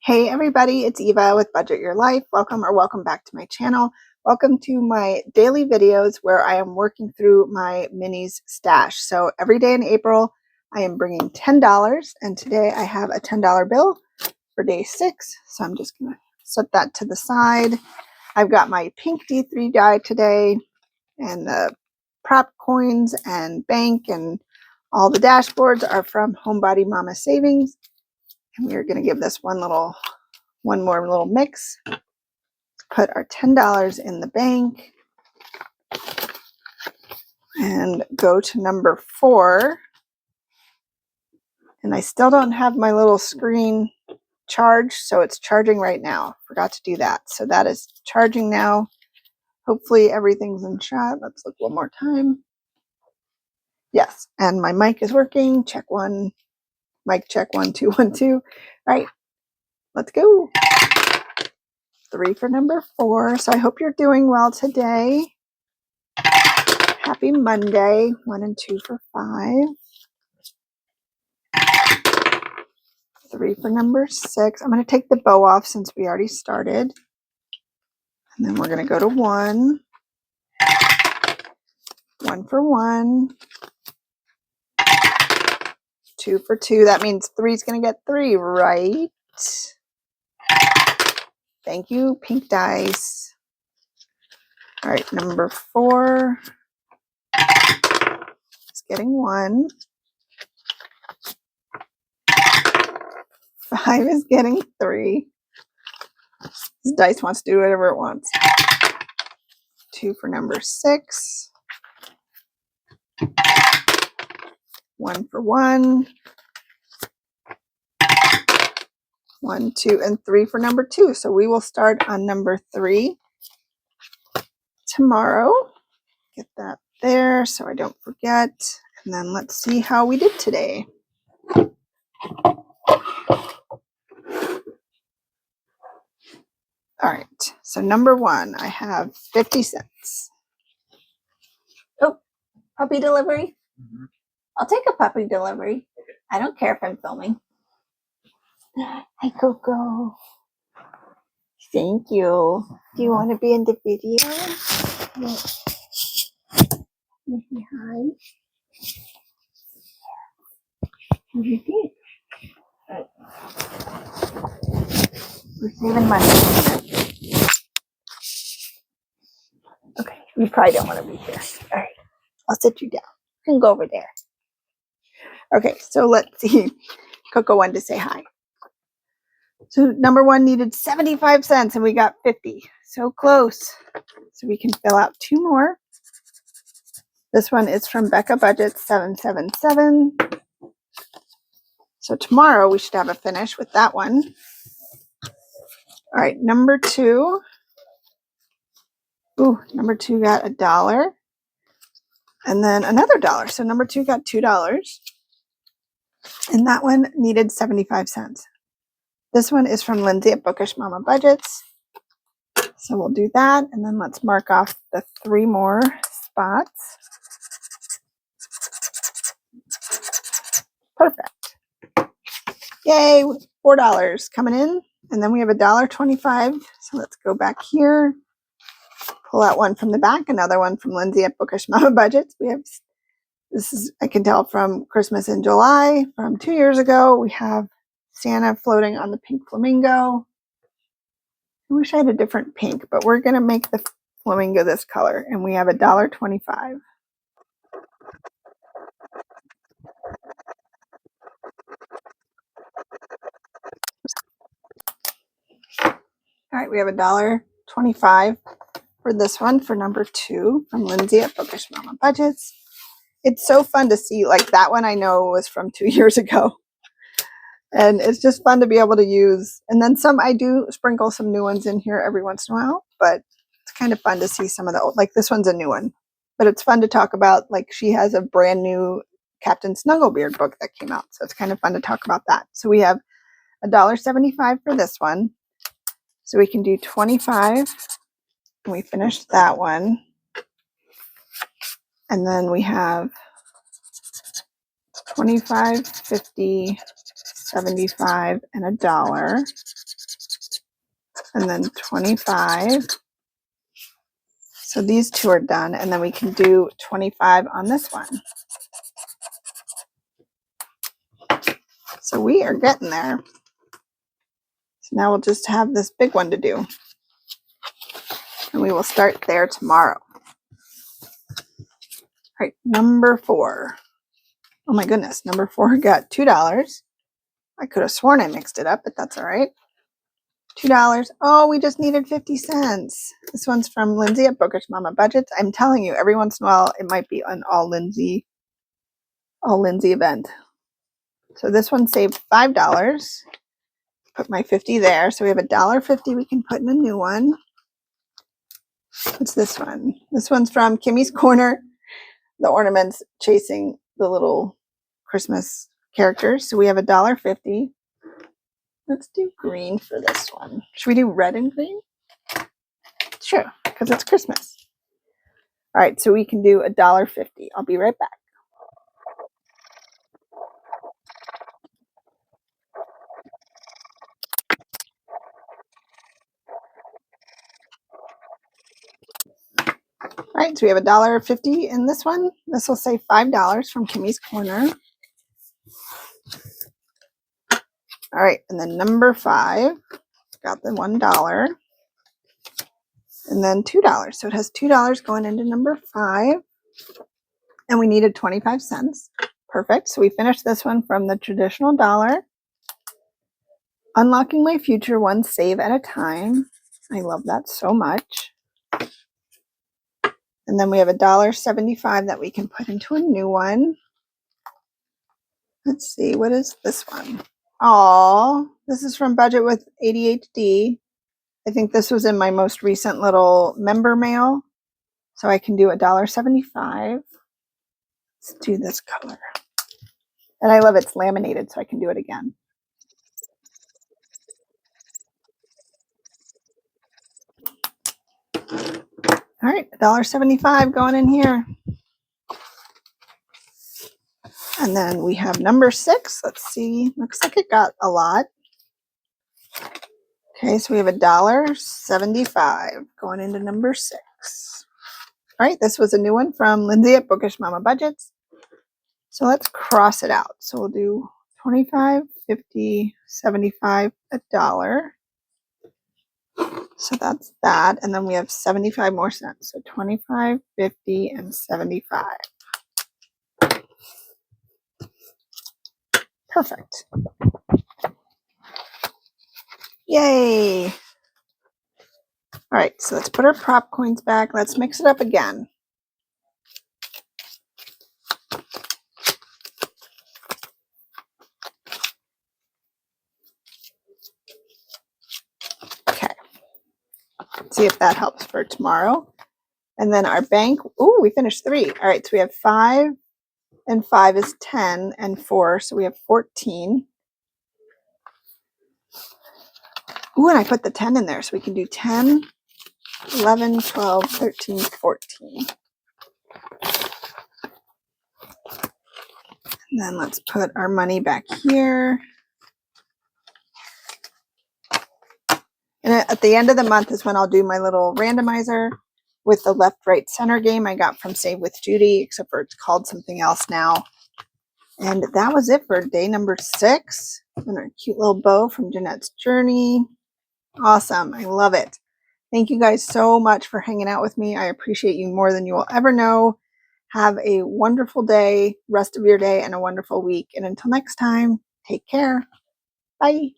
Hey everybody, it's Eva with Budget Your Life. Welcome back to my channel. Welcome to my daily videos where I am working through my minis stash. So every day in April, I am bringing $10, and today I have a $10 bill for day 6. So I'm just gonna set that to the side. I've got my pink D3 die today, and the prop coins and bank and all the dashboards are from Homebody Mama Savings. And we're going to give this one more little mix. Put our $10 in the bank and go to number 4. And I still don't have my little screen charged, so it's charging right now. Forgot to do that. So that is charging now. Hopefully everything's in shot. Let's look one more time. Yes, and my mic is working. Check 1. Mic check 1, 2, 1, 2. All right, let's go. 3 for number 4. So I hope you're doing well today. Happy Monday. 1 and 2 for 5. 3 for number 6. I'm going to take the bow off since we already started. And then we're going to go to 1. 1 for 1. 2 for 2. That means 3 is going to get 3, right? Thank you, pink dice. All right, number 4 is getting 1. 5 is getting 3. This dice wants to do whatever it wants. 2 for number 6. 1 for 1. 1, 2, and 3 for number 2. So we will start on number 3 tomorrow. Get that there so I don't forget. And then let's see how we did today. All right, so number 1, I have 50 cents. Oh, puppy delivery? Mm-hmm. I'll take a puppy delivery. Okay. I don't care if I'm filming. Hi, Coco. Thank you. Do you want to be in the video? Hi. We're saving money. Okay, you probably don't want to be here. All right, I'll sit you down. You can go over there. Okay, so let's see. Coco wanted to say hi. So number 1 needed 75 cents and we got 50. So close. So we can fill out 2 more. This one is from Becca Budget 777. So tomorrow we should have a finish with that one. All right, number 2. Ooh, number 2 got $1. And then another $1. So number 2 got $2. And that one needed 75 cents. This one is from Lindsay at Bookish Mama Budgets. So we'll do that. And then let's mark off the 3 more spots. Perfect. Yay, $4 coming in. And then we have $1.25. So let's go back here. Pull out one from the back, another one from Lindsay at Bookish Mama Budgets. We have, this is, I can tell from Christmas in July from 2 years ago. We have Santa floating on the pink flamingo. I wish I had a different pink, but we're going to make the flamingo this color, and we have $1.25. All right, we have $1.25 for this one for number 2 from Lindsay at Bookish Mama Budgets. It's so fun to see, like that one I know was from 2 years ago. And it's just fun to be able to use. And then some, I do sprinkle some new ones in here every once in a while, but it's kind of fun to see some of the old, like this one's a new one. But it's fun to talk about, like she has a brand new Captain Snugglebeard book that came out. So it's kind of fun to talk about that. So we have $1.75 for this one. So we can do 25. And we finished that one. And then we have 25, 50, 75, and $1. and then 25. So these two are done, and then we can do 25 on this one. So we are getting there. So now we'll just have this big one to do. And we will start there tomorrow. All right, number 4. Oh my goodness, number 4 got $2. I could have sworn I mixed it up, but that's all right. $2. Oh, we just needed 50 cents. This one's from Lindsay at Bookish Mama Budgets. I'm telling you, every once in a while, it might be an all Lindsay event. So this one saved $5. Put my 50 there. So we have $1.50 we can put in a new one. What's this one? This one's from Kimmy's Corner. The ornaments chasing the little Christmas characters. So we have $1.50. Let's do green for this one. Should we do red and green? Sure, because it's Christmas. All right, so we can do $1.50. I'll be right back. All right, so we have $1.50 in this one. This will save $5 from Kimmy's Corner. All right, and then number 5 got the $1 and then $2. So it has $2 going into number 5, and we needed 25 cents. Perfect. So we finished this one from the traditional dollar. Unlocking my future one save at a time. I love that so much. And then we have $1.75 that we can put into a new one. Let's see, what is this one? Oh, this is from Budget with ADHD. I think this was in my most recent little member mail. So I can do $1.75. Let's do this color. And I love it's laminated, so I can do it again. All right, $1.75 going in here. And then we have number 6. Let's see. Looks like it got a lot. Okay, so we have $1.75 going into number 6. All right, this was a new one from Lindsay at Bookish Mama Budgets. So let's cross it out. So we'll do 25, 50, 75, $1. So that's that. And then we have 75 more cents. So 25, 50, and 75. Perfect. Yay. All right, so let's put our prop coins back. Let's mix it up again. Okay. Let's see if that helps for tomorrow. And then our bank, ooh, we finished 3. All right, so we have 5, and 5 is 10, and 4, so we have 14. Ooh, and I put the 10 in there, so we can do 10, 11, 12, 13, 14. And then let's put our money back here. And at the end of the month is when I'll do my little randomizer with the left, right, center game I got from Save with Judy, except for it's called something else now. And that was it for day number 6. And our cute little bow from Jeanette's Journey. Awesome. I love it. Thank you guys so much for hanging out with me. I appreciate you more than you will ever know. Have a wonderful day, rest of your day, and a wonderful week. And until next time, take care. Bye.